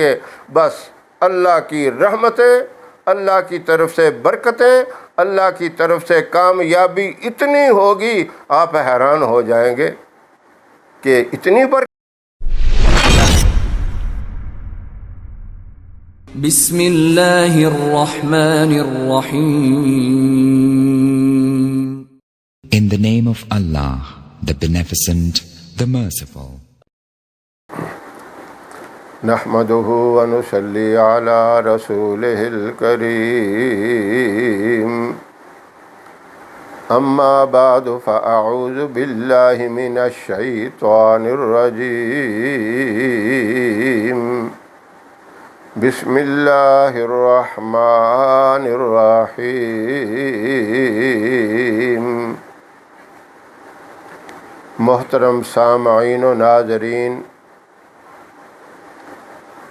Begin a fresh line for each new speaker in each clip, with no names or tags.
کہ بس اللہ کی رحمتیں، اللہ کی طرف سے برکتیں، اللہ کی طرف سے کامیابی اتنی ہوگی آپ حیران ہو جائیں گے کہ اتنی برکت۔
بسم اللہ الرحمن الرحیم.
In the name of Allah, the Beneficent, the Merciful.
نحمده ونصلي على رسوله الكريم. أما بعد فأعوذ بالله من الشيطان الرجيم. بسم الله الرحمن الرحيم. محترم سامعین و ناظرین،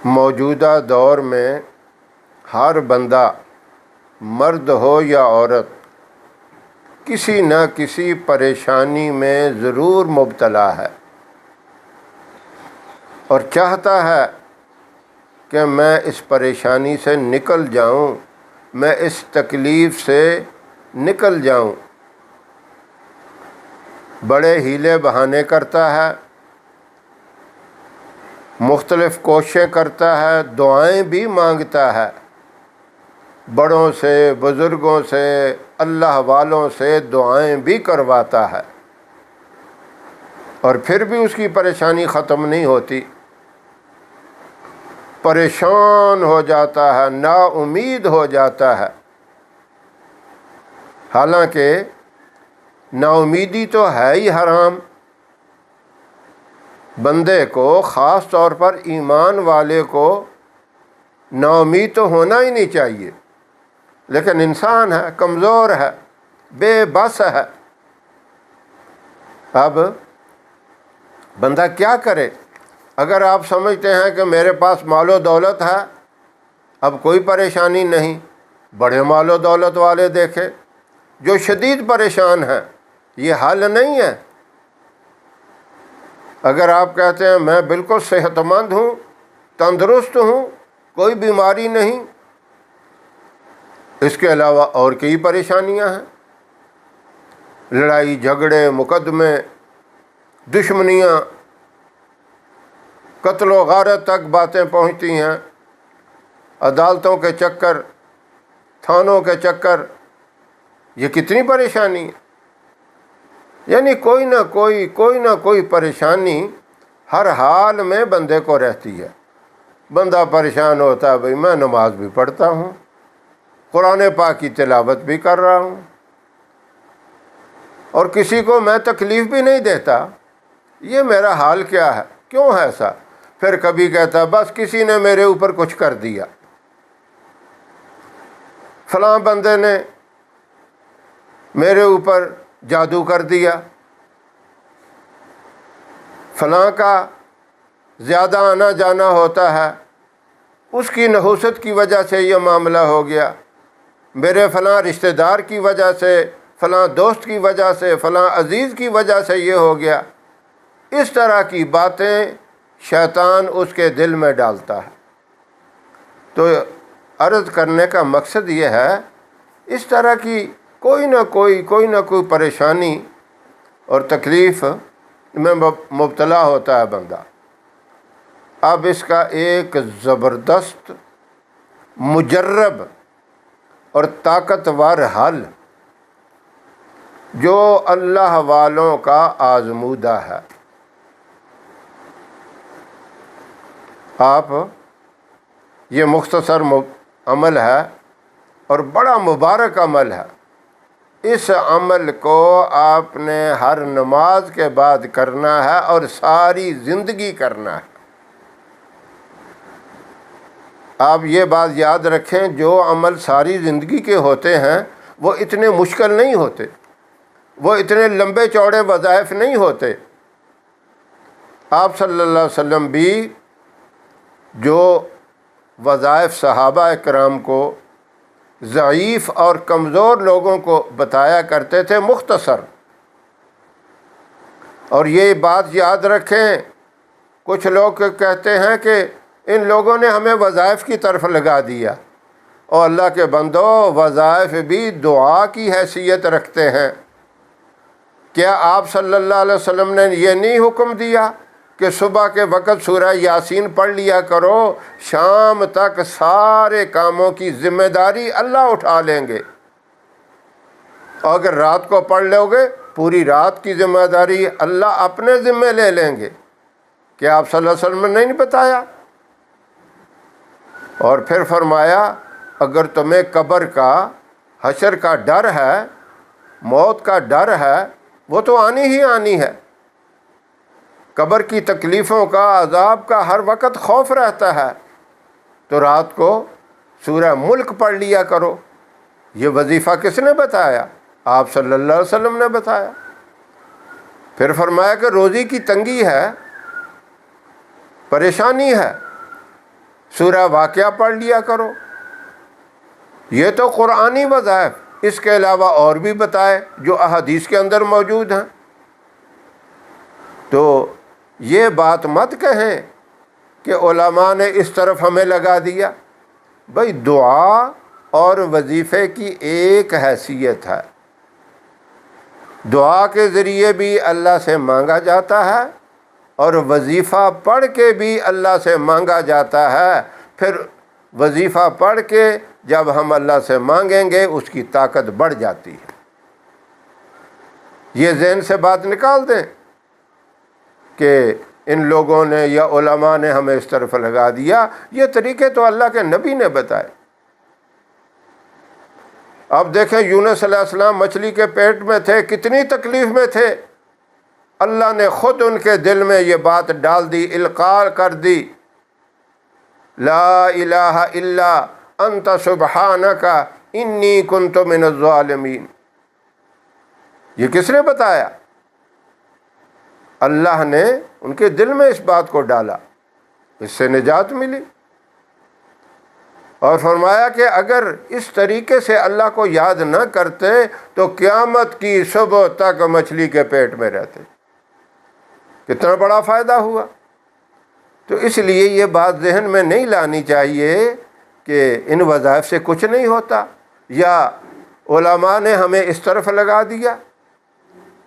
موجودہ دور میں ہر بندہ، مرد ہو یا عورت، کسی نہ کسی پریشانی میں ضرور مبتلا ہے اور چاہتا ہے کہ میں اس پریشانی سے نکل جاؤں، میں اس تکلیف سے نکل جاؤں۔ بڑے ہیلے بہانے کرتا ہے، مختلف کوششیں کرتا ہے، دعائیں بھی مانگتا ہے، بڑوں سے، بزرگوں سے، اللہ والوں سے دعائیں بھی کرواتا ہے، اور پھر بھی اس کی پریشانی ختم نہیں ہوتی۔ پریشان ہو جاتا ہے، نا امید ہو جاتا ہے۔ حالانکہ نا امیدی تو ہے ہی حرام۔ بندے کو، خاص طور پر ایمان والے کو، نا امید تو ہونا ہی نہیں چاہیے، لیکن انسان ہے، کمزور ہے، بے بس ہے۔ اب بندہ کیا کرے؟ اگر آپ سمجھتے ہیں کہ میرے پاس مال و دولت ہے، اب کوئی پریشانی نہیں، بڑے مال و دولت والے دیکھے جو شدید پریشان ہیں، یہ حل نہیں ہے۔ اگر آپ کہتے ہیں میں بالکل صحت مند ہوں، تندرست ہوں، کوئی بیماری نہیں، اس کے علاوہ اور کئی پریشانیاں ہیں، لڑائی جھگڑے، مقدمے، دشمنیاں، قتل و غارت تک باتیں پہنچتی ہیں، عدالتوں کے چکر، تھانوں کے چکر، یہ کتنی پریشانی ہے۔ یعنی کوئی نہ کوئی پریشانی ہر حال میں بندے کو رہتی ہے۔ بندہ پریشان ہوتا ہے، بھئی میں نماز بھی پڑھتا ہوں، قرآن پاک کی تلاوت بھی کر رہا ہوں، اور کسی کو میں تکلیف بھی نہیں دیتا، یہ میرا حال کیا ہے؟ کیوں ہے ایسا؟ پھر کبھی کہتا بس کسی نے میرے اوپر کچھ کر دیا، فلاں بندے نے میرے اوپر جادو کر دیا، فلاں کا زیادہ آنا جانا ہوتا ہے، اس کی نحوست کی وجہ سے یہ معاملہ ہو گیا، میرے فلاں رشتہ دار کی وجہ سے، فلاں دوست کی وجہ سے، فلاں عزیز کی وجہ سے یہ ہو گیا۔ اس طرح کی باتیں شیطان اس کے دل میں ڈالتا ہے۔ تو عرض کرنے کا مقصد یہ ہے، اس طرح کی کوئی نہ کوئی پریشانی اور تکلیف میں مبتلا ہوتا ہے بندہ۔ اب اس کا ایک زبردست، مجرب اور طاقتور حل جو اللہ والوں کا آزمودہ ہے۔ آپ یہ مختصر عمل ہے اور بڑا مبارک عمل ہے۔ اس عمل کو آپ نے ہر نماز کے بعد کرنا ہے اور ساری زندگی کرنا ہے۔ آپ یہ بات یاد رکھیں، جو عمل ساری زندگی کے ہوتے ہیں وہ اتنے مشکل نہیں ہوتے، وہ اتنے لمبے چوڑے وظائف نہیں ہوتے۔ آپ صلی اللہ علیہ وسلم بھی جو وظائف صحابہ کرام کو، ضعیف اور کمزور لوگوں کو بتایا کرتے تھے، مختصر۔ اور یہ بات یاد رکھیں، کچھ لوگ کہتے ہیں کہ ان لوگوں نے ہمیں وظائف کی طرف لگا دیا، اور اللہ کے بندو وظائف بھی دعا کی حیثیت رکھتے ہیں۔ کیا آپ صلی اللہ علیہ وسلم نے یہ نہیں حکم دیا کہ صبح کے وقت سورہ یاسین پڑھ لیا کرو، شام تک سارے کاموں کی ذمہ داری اللہ اٹھا لیں گے، اور اگر رات کو پڑھ لو گے پوری رات کی ذمہ داری اللہ اپنے ذمہ لے لیں گے؟ کیا آپ صلی اللہ علیہ وسلم نے نہیں بتایا؟ اور پھر فرمایا اگر تمہیں قبر کا، حشر کا ڈر ہے، موت کا ڈر ہے، وہ تو آنی ہی آنی ہے، قبر کی تکلیفوں کا، عذاب کا ہر وقت خوف رہتا ہے، تو رات کو سورہ ملک پڑھ لیا کرو۔ یہ وظیفہ کس نے بتایا؟ آپ صلی اللہ علیہ وسلم نے بتایا۔ پھر فرمایا کہ روزی کی تنگی ہے، پریشانی ہے، سورہ واقعہ پڑھ لیا کرو۔ یہ تو قرآنی وظائف، اس کے علاوہ اور بھی بتائے جو احادیث کے اندر موجود ہیں۔ تو یہ بات مت کہیں کہ علماء نے اس طرف ہمیں لگا دیا۔ بھئی دعا اور وظیفے کی ایک حیثیت ہے، دعا کے ذریعے بھی اللہ سے مانگا جاتا ہے، اور وظیفہ پڑھ کے بھی اللہ سے مانگا جاتا ہے۔ پھر وظیفہ پڑھ کے جب ہم اللہ سے مانگیں گے اس کی طاقت بڑھ جاتی ہے۔ یہ ذہن سے بات نکال دیں کہ ان لوگوں نے یا علماء نے ہمیں اس طرف لگا دیا، یہ طریقے تو اللہ کے نبی نے بتائے۔ اب دیکھیں یونس علیہ السلام مچھلی کے پیٹ میں تھے، کتنی تکلیف میں تھے، اللہ نے خود ان کے دل میں یہ بات ڈال دی، القاء کر دی، لا الہ الا انت سبحانک انی کنت من الظالمین۔ یہ کس نے بتایا؟ اللہ نے ان کے دل میں اس بات کو ڈالا، اس سے نجات ملی۔ اور فرمایا کہ اگر اس طریقے سے اللہ کو یاد نہ کرتے تو قیامت کی صبح تک مچھلی کے پیٹ میں رہتے، کتنا بڑا فائدہ ہوا۔ تو اس لیے یہ بات ذہن میں نہیں لانی چاہیے کہ ان وظائف سے کچھ نہیں ہوتا، یا علماء نے ہمیں اس طرف لگا دیا۔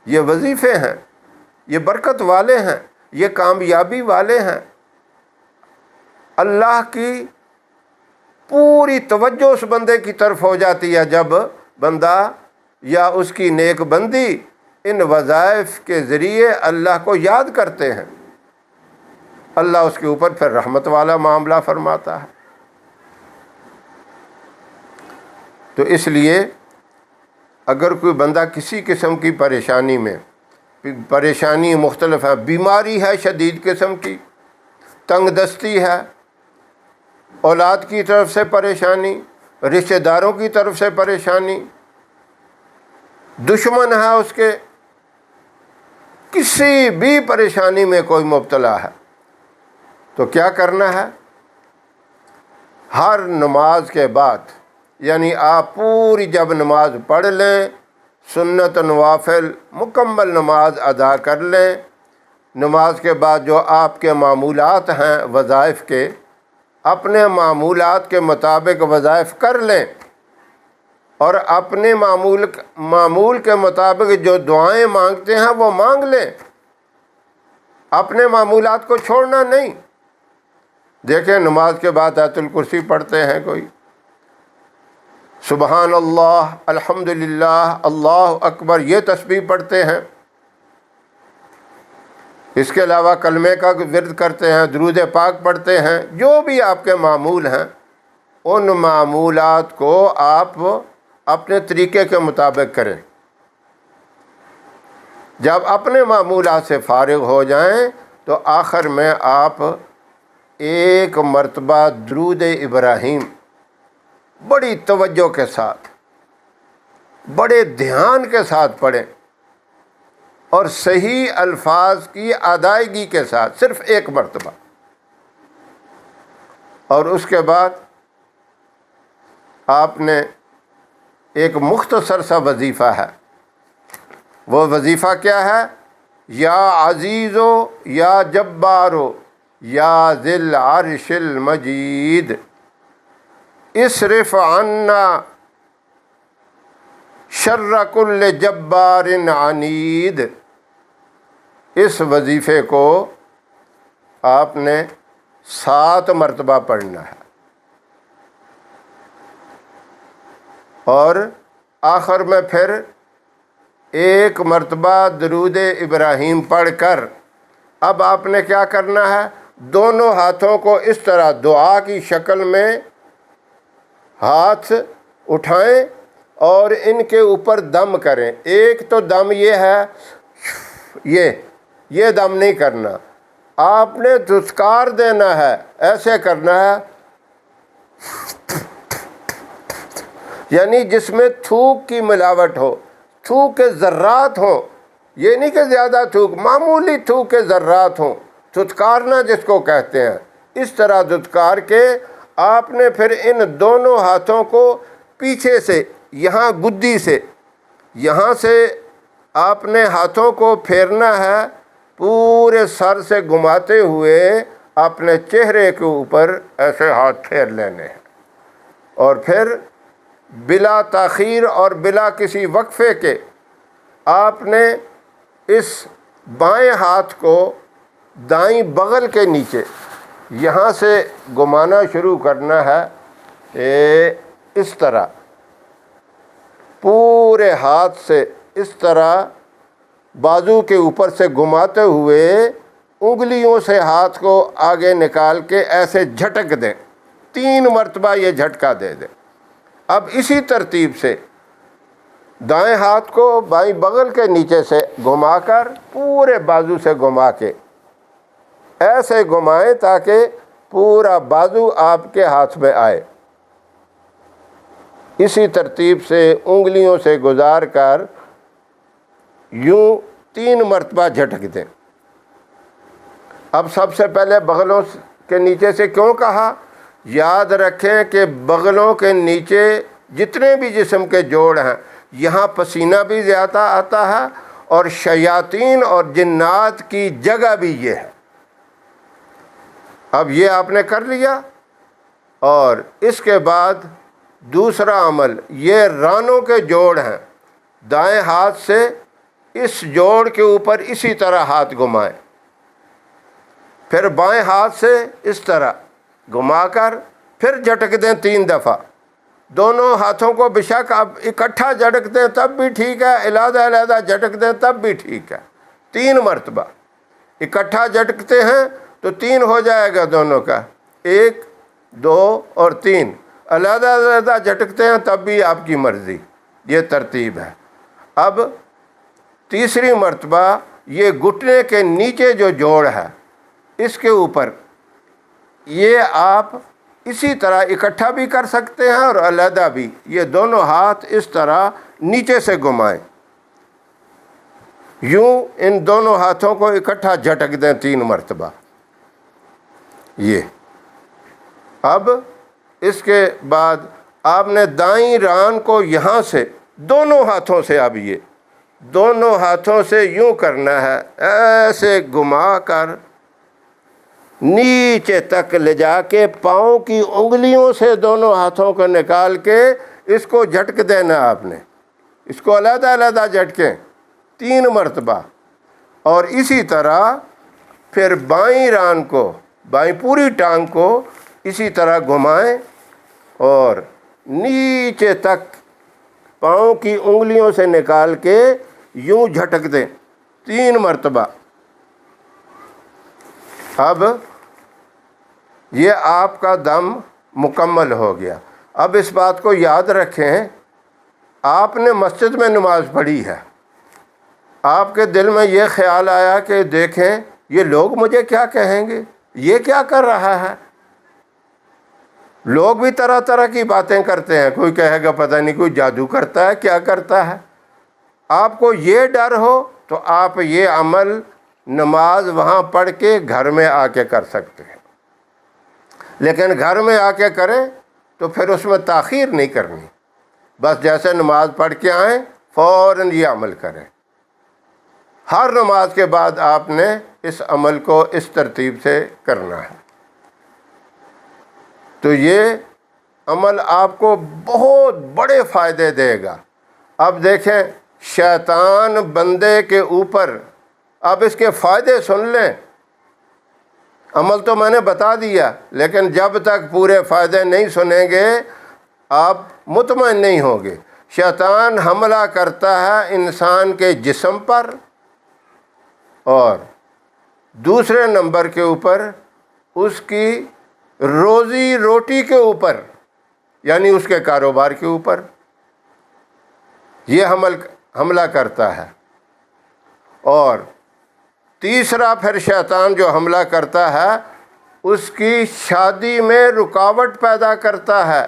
یہ وظیفے ہیں، یہ برکت والے ہیں، یہ کامیابی والے ہیں۔ اللہ کی پوری توجہ اس بندے کی طرف ہو جاتی ہے جب بندہ یا اس کی نیک بندی ان وظائف کے ذریعے اللہ کو یاد کرتے ہیں، اللہ اس کے اوپر پھر رحمت والا معاملہ فرماتا ہے۔ تو اس لیے اگر کوئی بندہ کسی قسم کی پریشانی میں، پریشانی مختلف ہے، بیماری ہے شدید قسم کی، تنگ دستی ہے، اولاد کی طرف سے پریشانی، رشتہ داروں کی طرف سے پریشانی، دشمن ہے اس کے، کسی بھی پریشانی میں کوئی مبتلا ہے، تو کیا کرنا ہے؟ ہر نماز کے بعد، یعنی آپ پوری جب نماز پڑھ لیں، سنت نوافل مکمل نماز ادا کر لیں، نماز کے بعد جو آپ کے معمولات ہیں وظائف کے، اپنے معمولات کے مطابق وظائف کر لیں، اور اپنے معمول کے مطابق جو دعائیں مانگتے ہیں وہ مانگ لیں، اپنے معمولات کو چھوڑنا نہیں۔ دیکھیں نماز کے بعد آیت الکرسی پڑھتے ہیں کوئی، سبحان اللہ، الحمدللہ، اللہ اکبر، یہ تسبیح پڑھتے ہیں، اس کے علاوہ کلمے کا ورد کرتے ہیں، درود پاک پڑھتے ہیں، جو بھی آپ کے معمول ہیں ان معمولات کو آپ اپنے طریقے کے مطابق کریں۔ جب اپنے معمولات سے فارغ ہو جائیں تو آخر میں آپ ایک مرتبہ درود ابراہیم بڑی توجہ کے ساتھ، بڑے دھیان کے ساتھ پڑھیں، اور صحیح الفاظ کی ادائیگی کے ساتھ صرف ایک مرتبہ، اور اس کے بعد آپ نے ایک مختصر سا وظیفہ ہے، وہ وظیفہ کیا ہے؟ یا عزیزو یا جبارو یا ذی العرش المجید اصرف عنا شر کل جبار عنید۔ اس وظیفے کو آپ نے 7 مرتبہ پڑھنا ہے، اور آخر میں پھر 1 مرتبہ درود ابراہیم پڑھ کر اب آپ نے کیا کرنا ہے، دونوں ہاتھوں کو اس طرح دعا کی شکل میں ہاتھ اٹھائیں اور ان کے اوپر دم کریں۔ ایک تو دم یہ ہے، یہ دم نہیں کرنا، آپ نے دھتکار دینا ہے، ایسے کرنا ہے، یعنی جس میں تھوک کی ملاوٹ ہو، تھوک کے ذرات ہوں، یہ نہیں کہ زیادہ تھوک، معمولی تھوک کے ذرات ہوں، دھتکارنا جس کو کہتے ہیں۔ اس طرح دھتکار کے آپ نے پھر ان دونوں ہاتھوں کو پیچھے سے، یہاں گدی سے، یہاں سے آپ نے ہاتھوں کو پھیرنا ہے، پورے سر سے گھماتے ہوئے اپنے چہرے کے اوپر ایسے ہاتھ پھیر لینے ہیں، اور پھر بلا تاخیر اور بلا کسی وقفے کے آپ نے اس بائیں ہاتھ کو دائیں بغل کے نیچے یہاں سے گھمانا شروع کرنا ہے، اس طرح پورے ہاتھ سے اس طرح بازو کے اوپر سے گھماتے ہوئے انگلیوں سے ہاتھ کو آگے نکال کے ایسے جھٹک دیں، 3 مرتبہ یہ جھٹکا دے دیں۔ اب اسی ترتیب سے دائیں ہاتھ کو بائیں بغل کے نیچے سے گھما کر پورے بازو سے گھما کے ایسے گھمائیں تاکہ پورا بازو آپ کے ہاتھ میں آئے۔ اسی ترتیب سے انگلیوں سے گزار کر یوں 3 مرتبہ جھٹک دیں۔ اب سب سے پہلے بغلوں کے نیچے سے کیوں کہا؟ یاد رکھیں کہ بغلوں کے نیچے جتنے بھی جسم کے جوڑ ہیں، یہاں پسینہ بھی زیادہ آتا ہے، اور شیاطین اور جنات کی جگہ بھی یہ ہے۔ اب یہ آپ نے کر لیا، اور اس کے بعد دوسرا عمل، یہ رانوں کے جوڑ ہیں، دائیں ہاتھ سے اس جوڑ کے اوپر اسی طرح ہاتھ گھمائیں، پھر بائیں ہاتھ سے اس طرح گھما کر پھر جھٹک دیں 3 دفعہ۔ دونوں ہاتھوں کو بے شک آپ اکٹھا جھٹک دیں تب بھی ٹھیک ہے، علیحدہ علیحدہ جھٹک دیں تب بھی ٹھیک ہے، 3 مرتبہ۔ اکٹھا جھٹکتے ہیں تو 3 ہو جائے گا دونوں کا، 1 2 اور 3۔ علیحدہ علیحدہ جھٹکتے ہیں تب بھی آپ کی مرضی، یہ ترتیب ہے۔ اب تیسری مرتبہ یہ گھٹنے کے نیچے جو جوڑ ہے اس کے اوپر یہ آپ اسی طرح اکٹھا بھی کر سکتے ہیں اور علیحدہ بھی، یہ دونوں ہاتھ اس طرح نیچے سے گھمائیں، یوں ان دونوں ہاتھوں کو اکٹھا جھٹک دیں 3 مرتبہ۔ یہ اب اس کے بعد آپ نے دائیں ران کو یہاں سے دونوں ہاتھوں سے، اب یہ دونوں ہاتھوں سے یوں کرنا ہے، ایسے گھما کر نیچے تک لے جا کے پاؤں کی انگلیوں سے دونوں ہاتھوں کو نکال کے اس کو جھٹک دینا۔ آپ نے اس کو علیحدہ علیحدہ جھٹکیں 3 مرتبہ، اور اسی طرح پھر بائیں ران کو، بائیں پوری ٹانگ کو اسی طرح گھمائیں اور نیچے تک پاؤں کی انگلیوں سے نکال کے یوں جھٹک دیں 3 مرتبہ۔ اب یہ آپ کا دم مکمل ہو گیا۔ اب اس بات کو یاد رکھیں، آپ نے مسجد میں نماز پڑھی ہے، آپ کے دل میں یہ خیال آیا کہ دیکھیں یہ لوگ مجھے کیا کہیں گے، یہ کیا کر رہا ہے۔ لوگ بھی طرح طرح کی باتیں کرتے ہیں، کوئی کہے گا پتہ نہیں کوئی جادو کرتا ہے، کیا کرتا ہے۔ آپ کو یہ ڈر ہو تو آپ یہ عمل نماز وہاں پڑھ کے گھر میں آ کے کر سکتے ہیں، لیکن گھر میں آ کے کریں تو پھر اس میں تاخیر نہیں کرنی، بس جیسے نماز پڑھ کے آئیں فوراً یہ عمل کریں۔ ہر نماز کے بعد آپ نے اس عمل کو اس ترتیب سے کرنا ہے۔ تو یہ عمل آپ کو بہت بڑے فائدے دے گا۔ اب دیکھیں شیطان بندے کے اوپر، اب اس کے فائدے سن لیں۔ عمل تو میں نے بتا دیا، لیکن جب تک پورے فائدے نہیں سنیں گے آپ مطمئن نہیں ہوں گے۔ شیطان حملہ کرتا ہے انسان کے جسم پر، اور دوسرے نمبر کے اوپر اس کی روزی روٹی کے اوپر، یعنی اس کے کاروبار کے اوپر یہ حملہ کرتا ہے۔ اور تیسرا پھر شیطان جو حملہ کرتا ہے اس کی شادی میں رکاوٹ پیدا کرتا ہے۔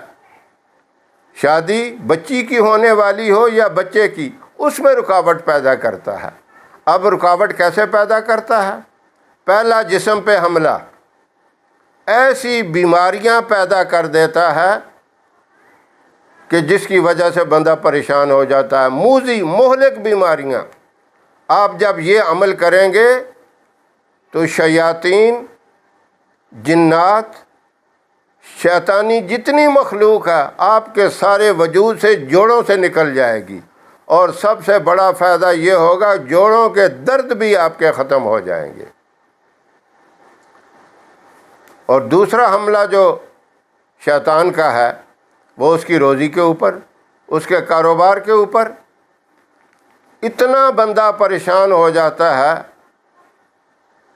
شادی بچی کی ہونے والی ہو یا بچے کی، اس میں رکاوٹ پیدا کرتا ہے۔ اب رکاوٹ کیسے پیدا کرتا ہے؟ پہلا جسم پہ حملہ، ایسی بیماریاں پیدا کر دیتا ہے کہ جس کی وجہ سے بندہ پریشان ہو جاتا ہے، موذی مہلک بیماریاں۔ آپ جب یہ عمل کریں گے تو شیاطین، جنات، شیطانی جتنی مخلوق ہے آپ کے سارے وجود سے، جوڑوں سے نکل جائے گی۔ اور سب سے بڑا فائدہ یہ ہوگا جوڑوں کے درد بھی آپ کے ختم ہو جائیں گے۔ اور دوسرا حملہ جو شیطان کا ہے وہ اس کی روزی کے اوپر، اس کے کاروبار کے اوپر۔ اتنا بندہ پریشان ہو جاتا ہے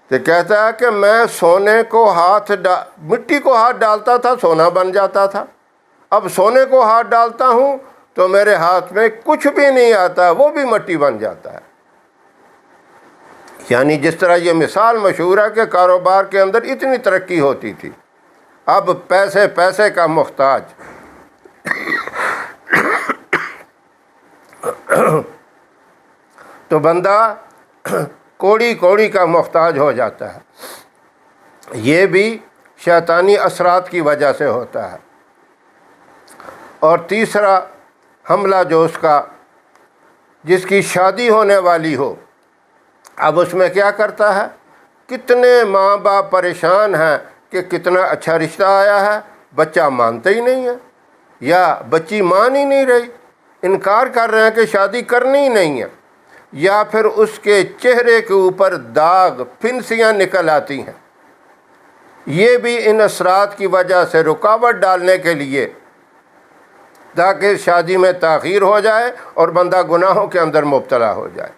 کہ کہتا ہے کہ میں سونے کو مٹی کو ہاتھ ڈالتا تھا سونا بن جاتا تھا، اب سونے کو ہاتھ ڈالتا ہوں تو میرے ہاتھ میں کچھ بھی نہیں آتا، وہ بھی مٹی بن جاتا ہے۔ یعنی جس طرح یہ مثال مشہور ہے کہ کاروبار کے اندر اتنی ترقی ہوتی تھی، اب پیسے کا محتاج۔ تو بندہ کوڑی کا محتاج ہو جاتا ہے۔ یہ بھی شیطانی اثرات کی وجہ سے ہوتا ہے۔ اور تیسرا حملہ جو اس کا، جس کی شادی ہونے والی ہو، اب اس میں کیا کرتا ہے؟ کتنے ماں باپ پریشان ہیں کہ کتنا اچھا رشتہ آیا ہے، بچہ مانتا ہی نہیں ہے، یا بچی مان ہی نہیں رہی، انکار کر رہے ہیں کہ شادی کرنی ہی نہیں ہے، یا پھر اس کے چہرے کے اوپر داغ، پھنسیاں نکل آتی ہیں۔ یہ بھی ان اثرات کی وجہ سے رکاوٹ ڈالنے کے لیے، تاکہ شادی میں تاخیر ہو جائے اور بندہ گناہوں کے اندر مبتلا ہو جائے۔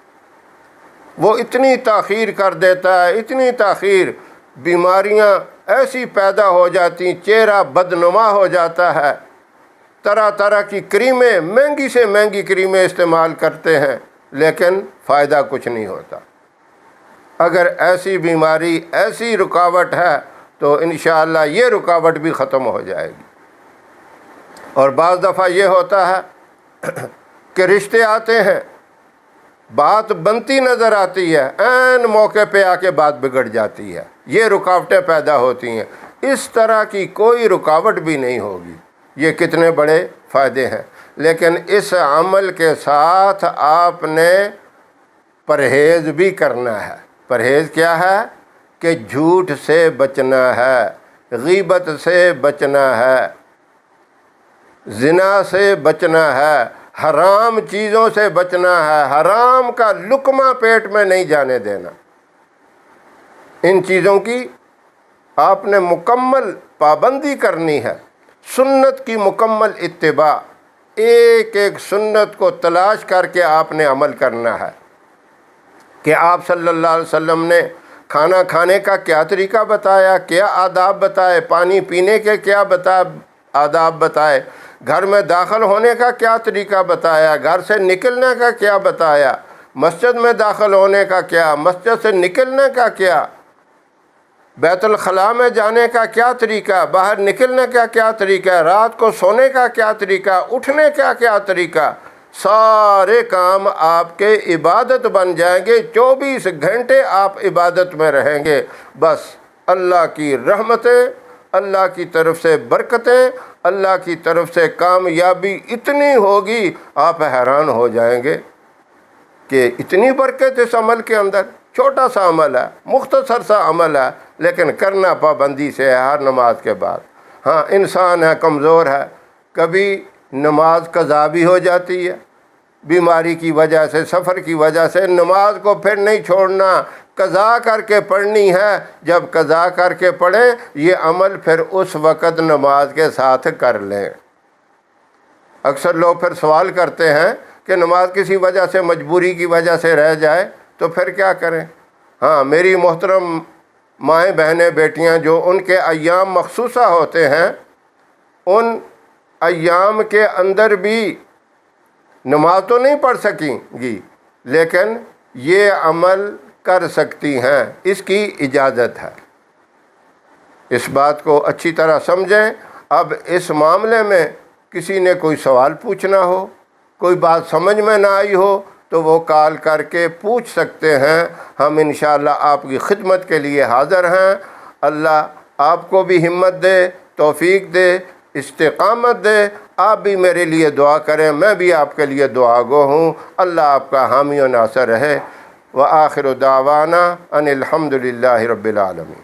وہ اتنی تاخیر کر دیتا ہے، اتنی تاخیر، بیماریاں ایسی پیدا ہو جاتی، چہرہ بدنما ہو جاتا ہے، طرح طرح کی کریمیں، مہنگی سے مہنگی کریمیں استعمال کرتے ہیں، لیکن فائدہ کچھ نہیں ہوتا۔ اگر ایسی بیماری، ایسی رکاوٹ ہے تو انشاءاللہ یہ رکاوٹ بھی ختم ہو جائے گی۔ اور بعض دفعہ یہ ہوتا ہے کہ رشتے آتے ہیں، بات بنتی نظر آتی ہے، عین موقع پہ آ کے بات بگڑ جاتی ہے، یہ رکاوٹیں پیدا ہوتی ہیں۔ اس طرح کی کوئی رکاوٹ بھی نہیں ہوگی۔ یہ کتنے بڑے فائدے ہیں۔ لیکن اس عمل کے ساتھ آپ نے پرہیز بھی کرنا ہے۔ پرہیز کیا ہے؟ کہ جھوٹ سے بچنا ہے، غیبت سے بچنا ہے، زنا سے بچنا ہے، حرام چیزوں سے بچنا ہے، حرام کا لقمہ پیٹ میں نہیں جانے دینا۔ ان چیزوں کی آپ نے مکمل پابندی کرنی ہے، سنت کی مکمل اتباع، ایک ایک سنت کو تلاش کر کے آپ نے عمل کرنا ہے۔ کہ آپ صلی اللہ علیہ وسلم نے کھانا کھانے کا کیا طریقہ بتایا، کیا آداب بتائے، پانی پینے کے کیا آداب بتائے، گھر میں داخل ہونے کا کیا طریقہ بتایا، گھر سے نکلنے کا کیا بتایا، مسجد میں داخل ہونے کا کیا، مسجد سے نکلنے کا کیا، بیت الخلاء میں جانے کا کیا طریقہ، باہر نکلنے کا کیا طریقہ، رات کو سونے کا کیا طریقہ، اٹھنے کا کیا طریقہ، سارے کام آپ کے عبادت بن جائیں گے۔ 24 گھنٹے آپ عبادت میں رہیں گے۔ بس اللہ کی رحمتیں، اللہ کی طرف سے برکتیں، اللہ کی طرف سے کامیابی اتنی ہوگی، آپ حیران ہو جائیں گے کہ اتنی برکت اس عمل کے اندر۔ چھوٹا سا عمل ہے، مختصر سا عمل ہے، لیکن کرنا پابندی سے ہے ہر نماز کے بعد۔ ہاں انسان ہے، کمزور ہے، کبھی نماز قضا بھی ہو جاتی ہے، بیماری کی وجہ سے، سفر کی وجہ سے، نماز کو پھر نہیں چھوڑنا، قضا کر کے پڑھنی ہے۔ جب قضا کر کے پڑھیں یہ عمل پھر اس وقت نماز کے ساتھ کر لیں۔ اکثر لوگ پھر سوال کرتے ہیں کہ نماز کسی وجہ سے، مجبوری کی وجہ سے رہ جائے تو پھر کیا کریں؟ ہاں میری محترم مائیں، بہنیں، بیٹیاں، جو ان کے ایام مخصوصہ ہوتے ہیں، ان ایام کے اندر بھی نماز تو نہیں پڑھ سکیں گی، لیکن یہ عمل کر سکتی ہیں، اس کی اجازت ہے۔ اس بات کو اچھی طرح سمجھیں۔ اب اس معاملے میں کسی نے کوئی سوال پوچھنا ہو، کوئی بات سمجھ میں نہ آئی ہو، تو وہ کال کر کے پوچھ سکتے ہیں، ہم انشاءاللہ آپ کی خدمت کے لیے حاضر ہیں۔ اللہ آپ کو بھی ہمت دے، توفیق دے، استقامت دے۔ آپ بھی میرے لیے دعا کریں، میں بھی آپ کے لیے دعا گو ہوں۔ اللہ آپ کا حامی و ناصر رہے۔ وآخر دعوانا ان الحمد للہ رب العالمین۔